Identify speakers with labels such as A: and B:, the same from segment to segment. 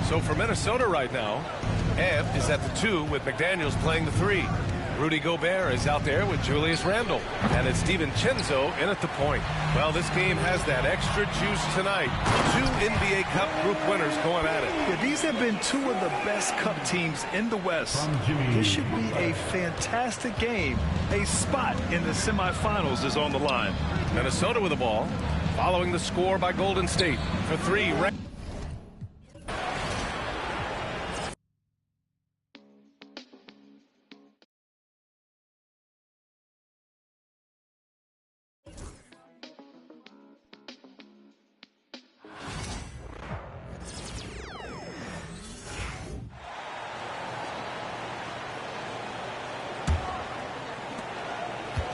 A: So for Minnesota right now, Ebb is at the 2 with McDaniels playing the 3. Rudy Gobert is out there with Julius Randle. And it's DiVincenzo in at the point. Well, this game has that extra juice tonight. 2 NBA Cup group winners going at it.
B: Yeah, these have been 2 of the best Cup teams in the West. This should be a fantastic game. A spot in the semifinals is on the line.
A: Minnesota with the ball, following the score by Golden State. For 3,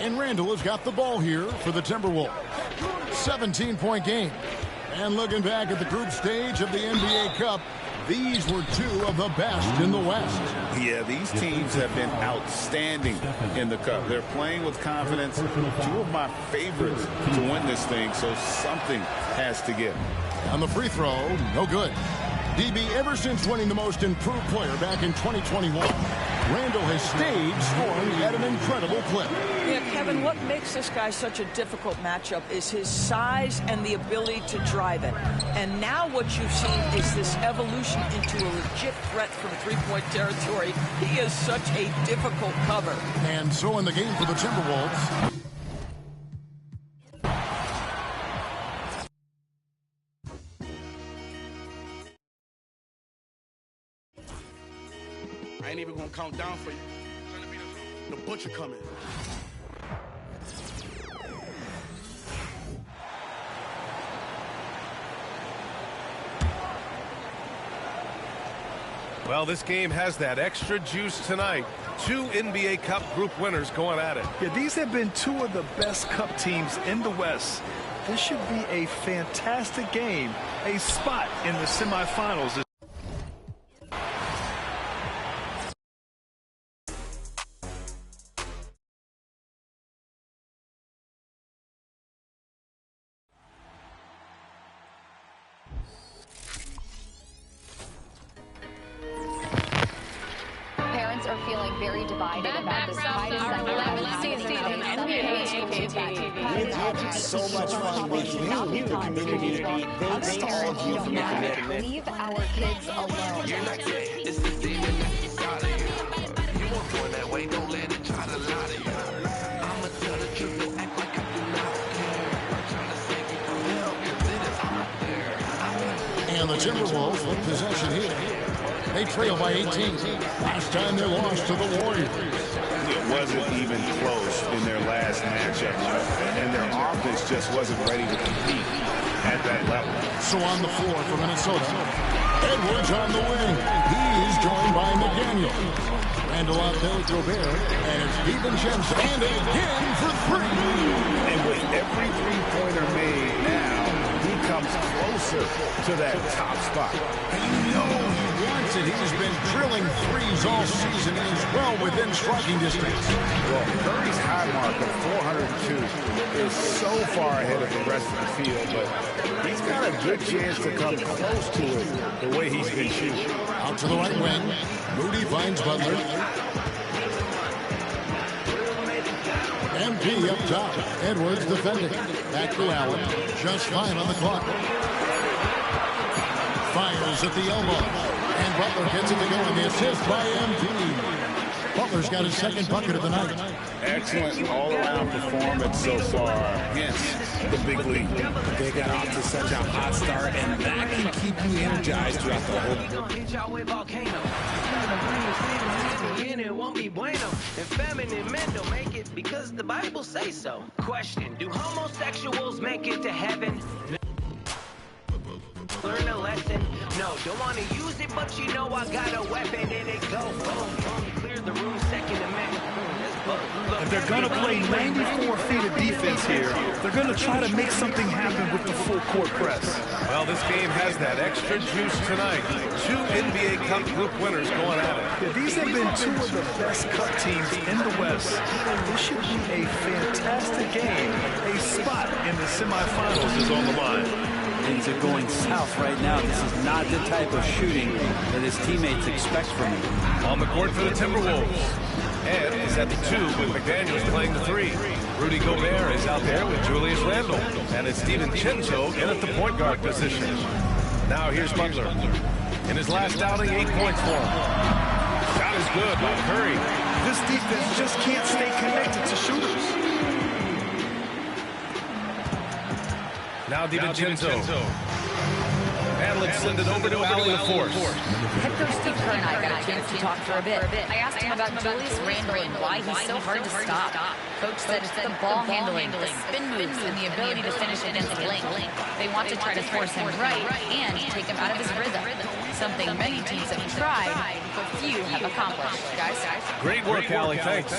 C: And Randle has got the ball here for the Timberwolves. 17-point game. And looking back at the group stage of the NBA Cup, these were 2 of the best in the West.
D: Yeah, these teams have been outstanding in the Cup. They're playing with confidence. 2 of my favorites to win this thing, so something has to give.
C: On the free throw, no good. DB, ever since winning the most improved player back in 2021, Randle has stayed scoring at an incredible clip.
E: Yeah, Kevin, what makes this guy such a difficult matchup is his size and the ability to drive it. And now what you've seen is this evolution into a legit threat from three-point territory. He is such a difficult cover.
C: And so in the game for the Timberwolves,
F: I ain't even gonna count down for you. The butcher coming.
A: well, this game has that extra juice tonight. 2 NBA Cup group winners going at it.
B: Yeah, these have been 2 of the best Cup teams in the West. This should be a fantastic game. A spot in the semifinals.
G: Are feeling very divided about this
H: We've had so much fun with you, the community. Thanks to all of you for your commitment.
G: Leave our kids alone.
I: You're not dead. It's the demon inside of you. You weren't going that way. Don't let it try to lie to you. I'ma tell the truth. Don't act like I do not care. I'm trying to save you from hell because it is out there.
C: and the Timberwolves with possession here. They trail by 18. Last time they lost to the Warriors.
D: It wasn't even close in their last matchup, and their offense just wasn't ready to compete at that level.
C: So on the floor for Minnesota, Edwards on the wing. He's joined by McDaniel. Randle out there with Gobert, and it's DiVincenzo. And again for three.
D: And with every three-pointer made now, he comes closer to that top spot.
C: And you know he wants it. He's been drilling threes all season. He's well within striking distance.
D: Well, Curry's high mark of 402 is so far ahead of the rest of the field, but he's got a good chance to come close to it the way he's been shooting.
C: Out to the right wing. Moody finds Butler. MP up top. Edwards defending. Back to Allen. Just 5 on the clock. Fires at the elbow. And Butler gets it to go on the assist by MP. Butler's got his second bucket of the night.
D: Excellent all-around performance so far against the big league.
J: They got off to such a hot start, and that can keep you energized throughout the whole.
K: It won't be bueno. And feminine men don't make it because the Bible says so. Question: do homosexuals make it to heaven? Learn a lesson? No, don't want to use it, but you know I got a weapon and it go boom, boom. Clear the room, second amendment.
B: If they're going to play 94 feet of defense here, they're going to try to make something happen with the full court press.
A: Well, this game has that extra juice tonight. 2 NBA Cup group winners going at it.
B: Yeah, these have been 2 of the best Cup teams in the West. This should be a fantastic game. A spot in the semifinals is on the line.
L: Things are going south right now. This is not the type of shooting that his teammates expect from him.
A: On the court for the Timberwolves, Ed is at the 2 with McDaniels playing the 3. Rudy Gobert is out there with Julius Randle. And it's DiVincenzo in at the point guard position. Now here's Butler. In his last outing, 8 points for him. Shot is good by Curry.
B: This defense just can't stay connected to shooters.
A: Now DiVincenzo. And let's send it over to Allie LaForce.
M: Head coach Steve Kerr and I got a chance to talk for a bit. I asked him about Julius Randle and why he's so hard to stop. Coach said it's the ball handling, the spin moves, and the ability to finish against the length. They want to try to force him right and take him out of his rhythm. Something many teams have tried, but few have accomplished. Guys.
A: Great work, Allie. Thanks.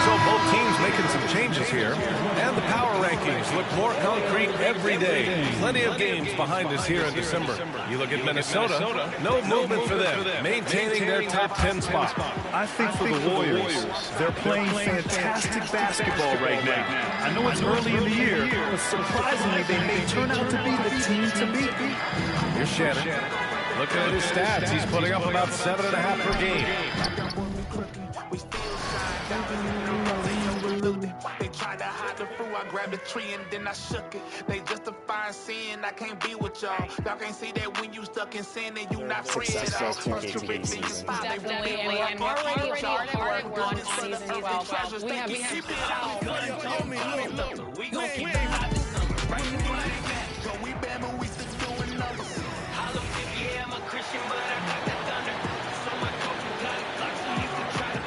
A: So both teams making some changes here, and the power rankings look more concrete every day. Plenty of games behind us here in December. You look at Minnesota, no movement for them, maintaining their top 10 spot.
B: I think for the Warriors, they're playing fantastic basketball right now. I know it's early in the year, but surprisingly, they may turn out to be the team to beat.
A: Here's Shannon. Looking at his stats, he's putting up about 7.5 per game.
I: They tried to hide the fruit, I grabbed a tree and then I shook it. They justify sin, I can't be with y'all. Y'all can't see that when you stuck in sin and you not free at all.
G: Definitely, and we're already hard at work on season 12. We have
I: we gon' keep it hot this summer. Right in my back, go we bad, but we still doing numbers. Holla, yeah, I'm a Christian, but I got that thunder. So my coach got it locked, so you can try to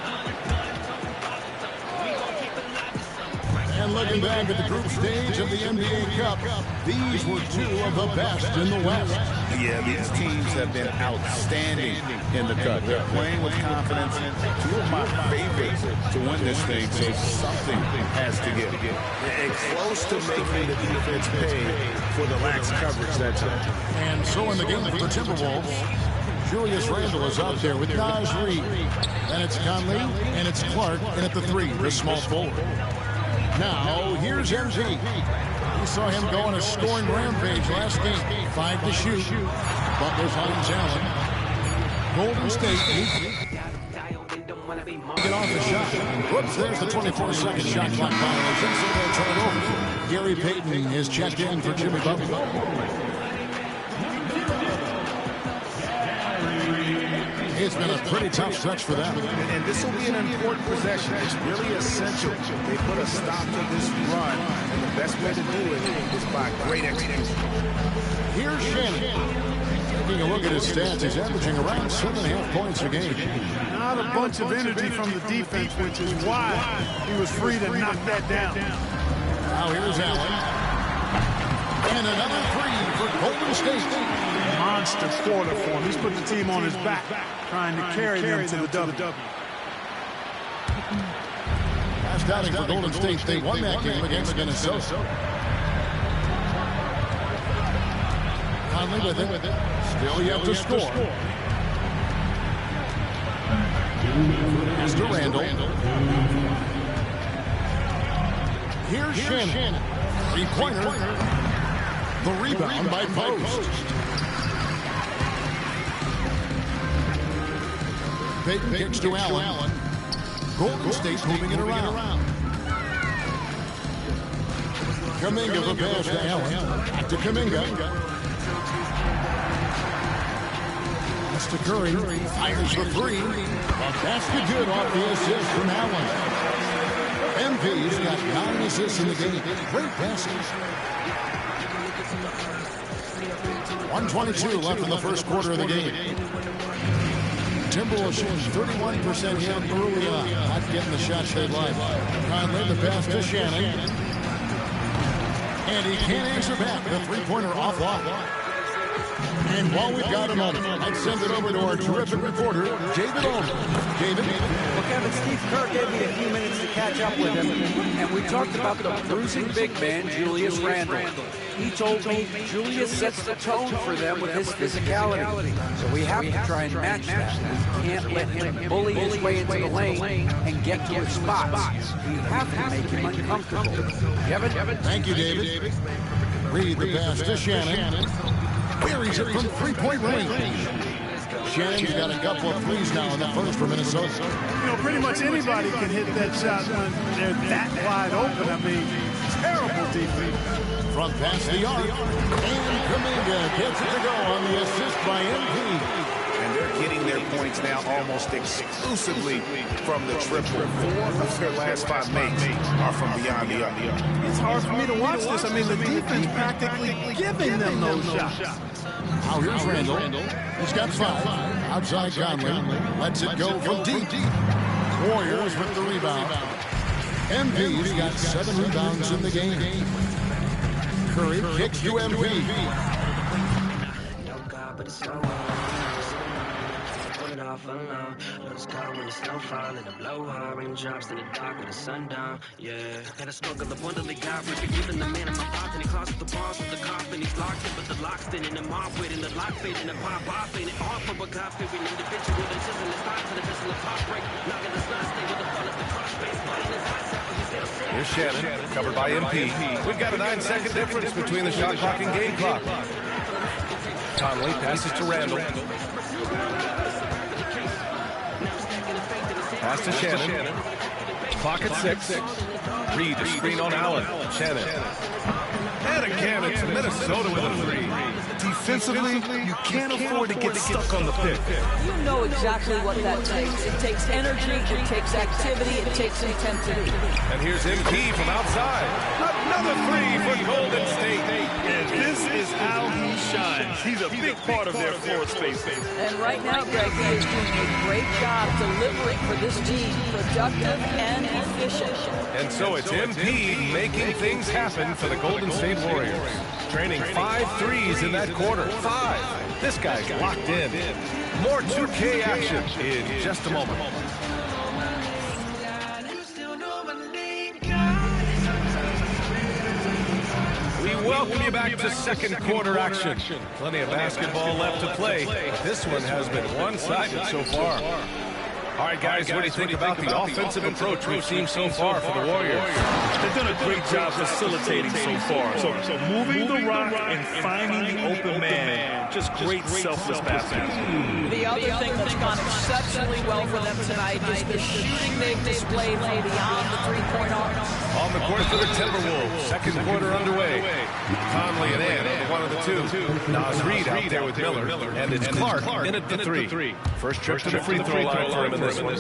I: we gon' keep it live this summer.
C: And looking back at the group stage of the NBA Cup, these were two of the best in the West.
D: Yeah, these teams have been outstanding in the Cup. They're playing with confidence. Two of my favorites to win this thing, so something has to give. And close to making the defense pay for the lax coverage that time.
C: And so in the game for the Timberwolves, Julius Randle is out there with Naz Reid. And it's Conley, and it's Clark, and at the 3, the small forward. Now, here's MG. We saw him go on a scoring rampage last game. 5 to shoot. Butler finds Allen. Golden State. Get off the shot. Whoops, there's the 24-second shot clock violation. So they'll turn it over. Gary Payton is checked in for Jimmy Butler. It's been a pretty tough stretch for them.
D: And this will be an important possession. It's really essential. They put a stop to this run, and the best way to do it is by great execution.
C: Here's Shannon. Taking a look at his stats, he's averaging around 7.5 points a game.
N: Not a bunch of energy from the defense, which is why he was free to knock that down.
C: Now here's Allen. And another 3 for Golden State.
N: Monster quarter for him. He's put the team on his back, trying to carry them to the W.
C: Last outing for Golden State. They won that game against Minnesota. Conley with it. Still yet to score. Mr. Randle. Here's Shannon. 3-pointer. The rebound by Post. Payton kicks to Allen. Golden State moving it around. Kuminga the pass to Allen. Back to Kuminga. That's to Curry. Fires the 3. That's the good off the assist from Allen. MV's got 9 assists in the game. Great passes. 1:22 left in the first quarter of the game. Timberwolves shooting 31% hit early on. Not getting the shots they'd like. Conley the pass to Shannon. And he can't answer back. The 3-pointer offline. And while we've got a moment, I'd send it over to our terrific reporter, David Olden. David?
L: Well, Kevin, Steve Kerr gave me a few minutes to catch up with him, and we talked about the bruising big man, Julius Randle. he told me Julius sets the tone for them with his physicality. So we have to try and match that. We can't let him bully his way into the lane and get to his spots. We have to make him uncomfortable. Kevin?
C: Thank you, David. Reed the pass to Shannon. Buries it from three-point range. Shannon's got a couple of threes now in the first for Minnesota.
N: You know, pretty much anybody can hit that shot when they're that wide open. I mean, terrible defense.
C: From past the arc. And Kuminga gets it to go on the assist by MP.
D: And they're getting their points now almost exclusively from the triple. 4 of their last 5 makes are from beyond the arc.
N: It's hard for me to watch this. I mean, the defense practically giving them those shots.
C: Now here's Randall. He's got 5. Outside Conley. Lets it go from deep. Warriors with the rebound. MP's got 7 rebounds in the game. Curry kicks to MP.
K: Little sky when the snow fall and the blow hard raindrops in the dark with the sundown. Yeah, and I spoke of the wonderly God, we're forgiving the man in my thoughts and he closets the bars with the coffin. He's locked in, but the lock's in and the mob with and the lock fit and the pop off ain't it all for a God fearing individual that's just in the thoughts and the fist in the pop break. Knocking the sun, stay with the fullest, the cross face, ball in his eyes.
A: Here's Shannon, covered by MP. We've got a 9-second difference between the shot clock and game clock. Conley passes to Randall. Pass to Shannon. Clock at 6. Reed, a screen on Allen. Shannon. And again, it's Minnesota with a 3.
B: Defensively, you can't afford to get stuck on the pick.
E: You know exactly what that takes. It takes energy, it takes activity, it takes intensity.
A: And here's MP from outside. Another 3 for Golden State.
B: And this is how he shines. He's a big part of their floor space.
E: And right now, Greg, he is doing a great job delivering for this team, productive and efficient.
A: And so it's MP making things happen for the Golden State Warriors. Training 5 threes in that quarter. 5. This guy's locked in. More 2K action in just a moment. We welcome you back to second quarter action. Plenty of basketball left to play, but this one has been one-sided so far. All right, guys, what do you think about the offensive approach we've seen so far for the Warriors?
B: They've done a great job facilitating so far. So moving the rock and finding the open man. Just great selfless passing.
E: The other thing that's gone exceptionally well for them tonight is the shooting they've displayed from beyond the three-point arc.
A: On the court for the Timberwolves, second quarter underway. Conley and Ann on the 1 and the 2. Nas Reed out there with Miller, and it's Clark in at the 3. First trip to the free throw line for him in this one.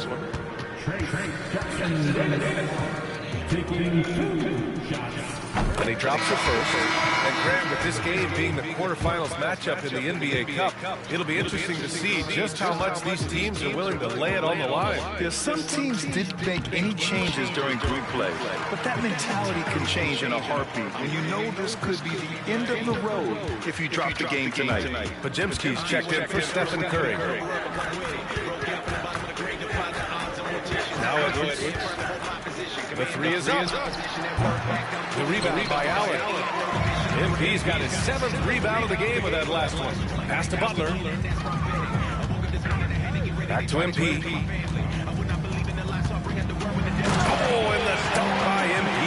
A: And he drops the first. And Graham, with this game being the quarterfinals matchup in the NBA Cup, it'll be interesting to see just how much these teams are willing to lay it on the line.
B: Yeah, some teams didn't make any changes during group play, but that mentality can change in a heartbeat when you know this could be the end of the road if you drop the game tonight.
A: Pajimski's checked in for Stephen Curry. Now Edwards. The 3 is up. The rebound by Allen. MP's got his 7th rebound of the game with that last one. Pass to Butler. Back to MP. Oh, and the dunk by MP.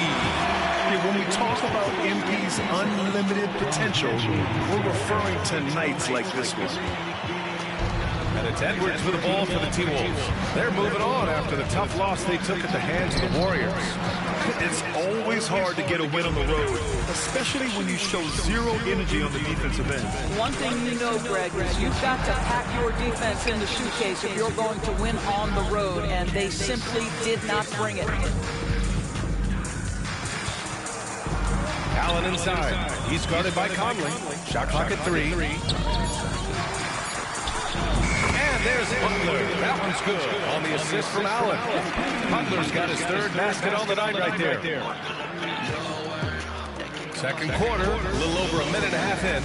B: Yeah, when we talk about MP's unlimited potential, we're referring to nights like this one.
A: And it's Edwards with the ball for the T-Wolves. They're moving on after the tough loss they took at the hands of the Warriors.
B: It's always hard to get a win on the road, especially when you show zero energy on the defensive end.
E: One thing you know, Greg, is you've got to pack your defense in the suitcase if you're going to win on the road, and they simply did not bring it.
A: Allen inside. He's guarded by Conley. Shot clock at 3. There's Butler. That one's good on the assist from Allen. Butler's got his 3rd basket on the night right there. Second quarter, a little over a minute and a half in.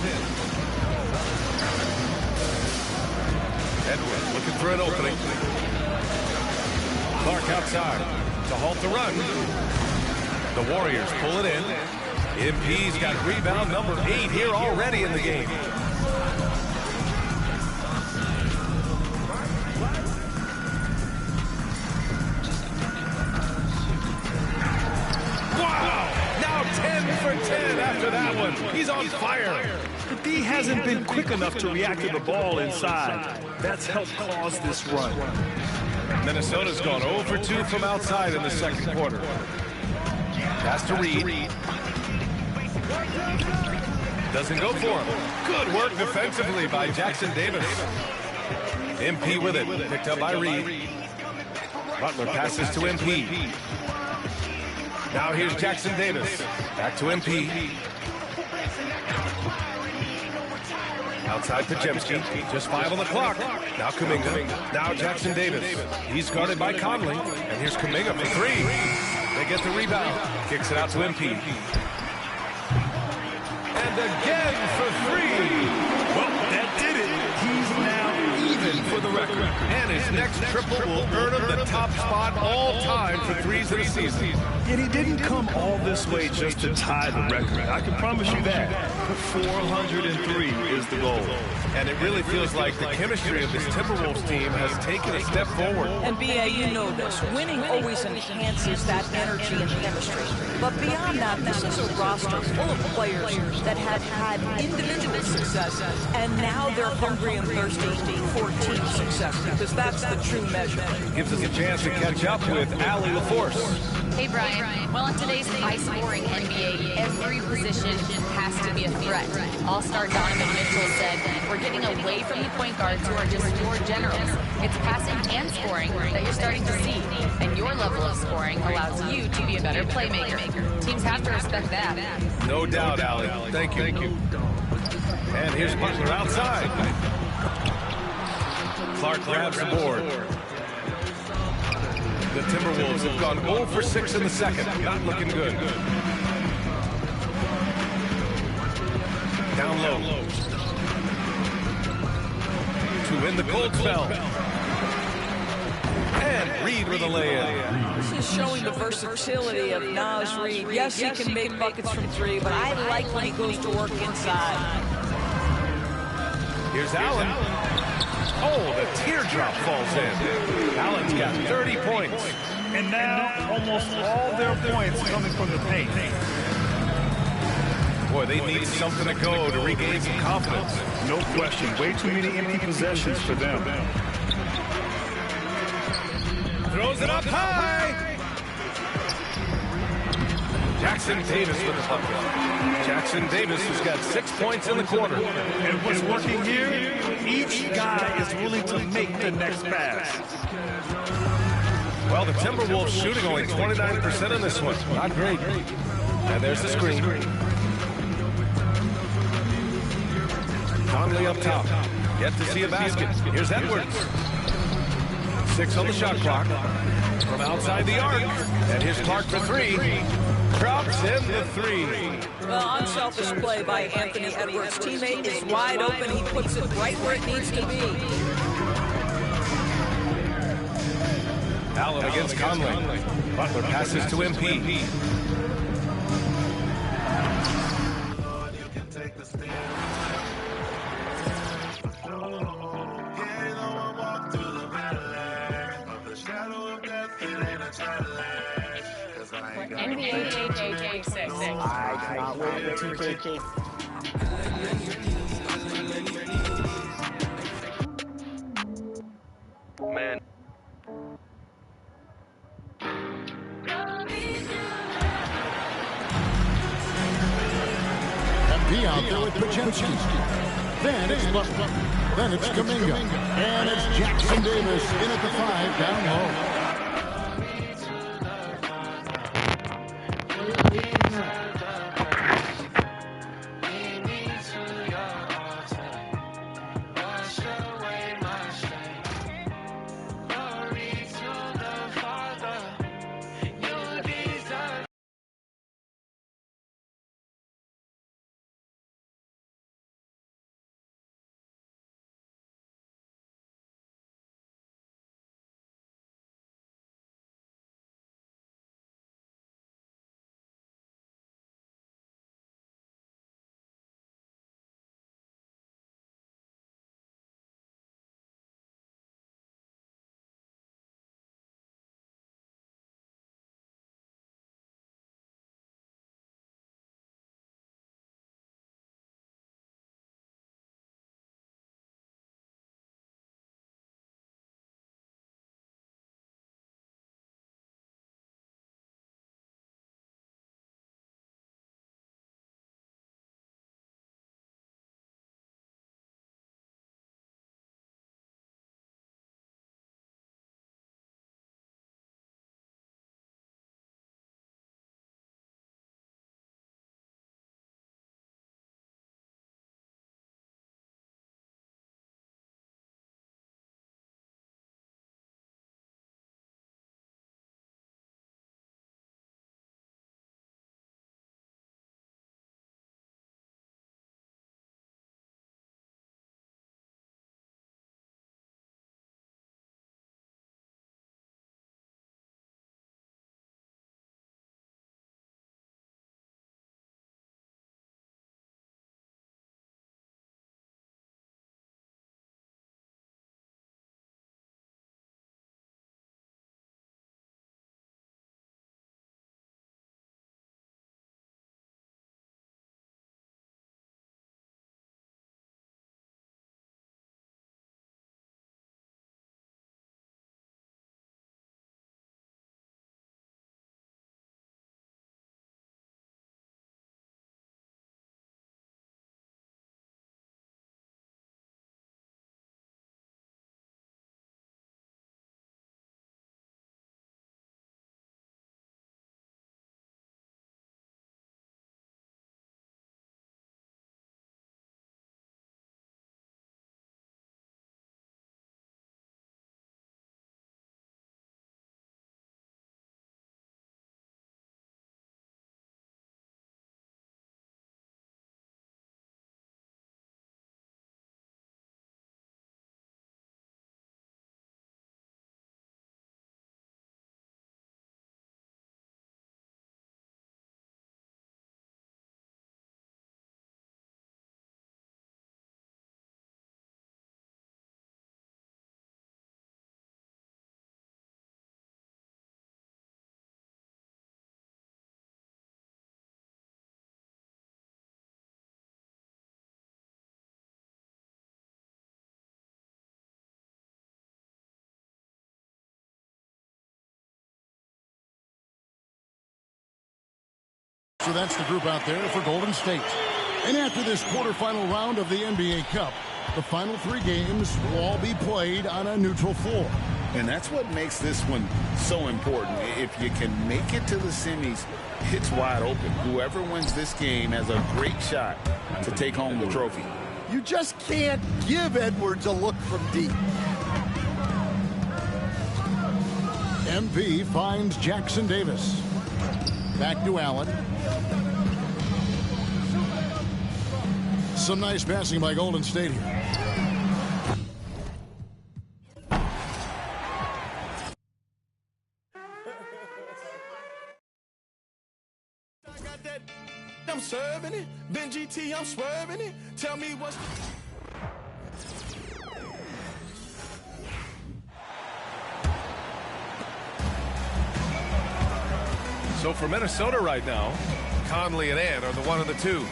A: Edwards looking for an opening. Clark outside to halt the run. The Warriors pull it in. MP's got rebound number 8 here already in the game. Wow! Now 10 for 10 after that one. He's on fire.
B: The D hasn't been quick enough to react to the ball inside. That's helped cause this run.
A: Minnesota's gone 0 for 2 from outside in the second quarter. Pass to Reed. Doesn't go for him. Good work defensively by Jackson Davis. MP with it. Picked up by Reed. Butler passes to MP. Now here's Jackson Davis. Back to MP. Outside Pajemski. Just 5 on the clock. Now Kuminga. Now Jackson Davis. He's guarded by Conley. And here's Kuminga for 3. They get the rebound. Kicks it out to MP. And again for 3.
B: Well, that did it. He's now even for the record.
A: And his next triple will earn him the top spot all time for threes in a season.
B: And he didn't come all this way just to tie the record. I can promise you that. 403 is the goal.
A: And it really feels like the chemistry of this Timberwolves team has taken a step forward.
E: And B.A., you know this. Winning always enhances that energy and chemistry. But beyond that, this is a roster full of players that have had individual success, and now they're hungry and thirsty for team success, because that's the true measure.
A: Gives us a chance to catch up with Allie LaForce.
M: Hey, Brian. Well, in today's high-scoring NBA, every position has to be a threat. All-star Donovan Mitchell said, we're getting away from the point guards who are just floor generals. It's passing and scoring that you're starting to see. And your level of scoring allows you to be a better playmaker. Teams have to respect that.
A: No doubt, Allie. Thank you. And here's Butler outside. Clark grabs the board. The Timberwolves have gone 0 for 6 in the second. Not looking good. Down low. To win the cold spell. And Reed with a lay-in.
E: This is showing the versatility of Naz Reid. Yes, he can make buckets from 3, but I like when he goes to work inside.
A: Here's Allen. Oh, the teardrop falls in. Allen's got 30 points.
B: And now almost all their points coming from the paint.
A: Boy, they need something to go to regain some confidence.
B: No question. Way too many empty possessions for them.
A: Throws it up high. Jackson Davis with the bucket. Jackson Davis has got 6 points in the quarter.
B: And what's working here, each guy is willing to make the next pass.
A: Well, the Timberwolves shooting only 29% in this one. Not great. And there's the screen. Conley up top. Yet to see a basket. Here's Edwards. 6 on the shot clock. From outside the arc. And here's Clark for 3. Drops in the 3.
E: Well, unselfish play by Anthony Edwards. Teammate is wide open. He puts it right where it needs to be.
A: Allen against Conley. Butler passes to MP.
G: Nba2k25.
H: I cannot wait for 2K.
I: Man.
C: MP out there with Pajemski. Then it's Butler. Then it's Kuminga. And it's Jackson Davis in at the 5 down low. So that's the group out there for Golden State. And after this quarterfinal round of the NBA Cup, the final 3 games will all be played on a neutral floor.
D: And that's what makes this one so important. If you can make it to the semis, it's wide open. Whoever wins this game has a great shot to take home the trophy.
O: You just can't give Edwards a look from deep.
C: MP finds Jackson Davis. Back to Allen. Some nice passing by Golden State here.
F: I'm serving it. Ben GT, I'm swerving it. Tell me what's...
A: So for Minnesota right now, Conley and Ant are the 1 and the 2.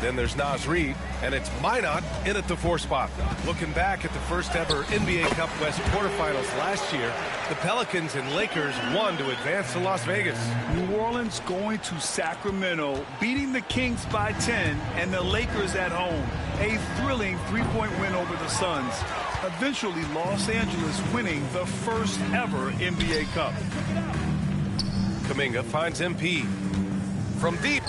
A: Then there's Naz Reid, and it's Minot in at the 4 spot. Looking back at the first ever NBA Cup West quarterfinals last year, the Pelicans and Lakers won to advance to Las Vegas.
B: New Orleans going to Sacramento, beating the Kings by 10, and the Lakers at home. A thrilling 3-point win over the Suns. Eventually, Los Angeles winning the first ever NBA Cup.
A: Kuminga finds MP. From deep.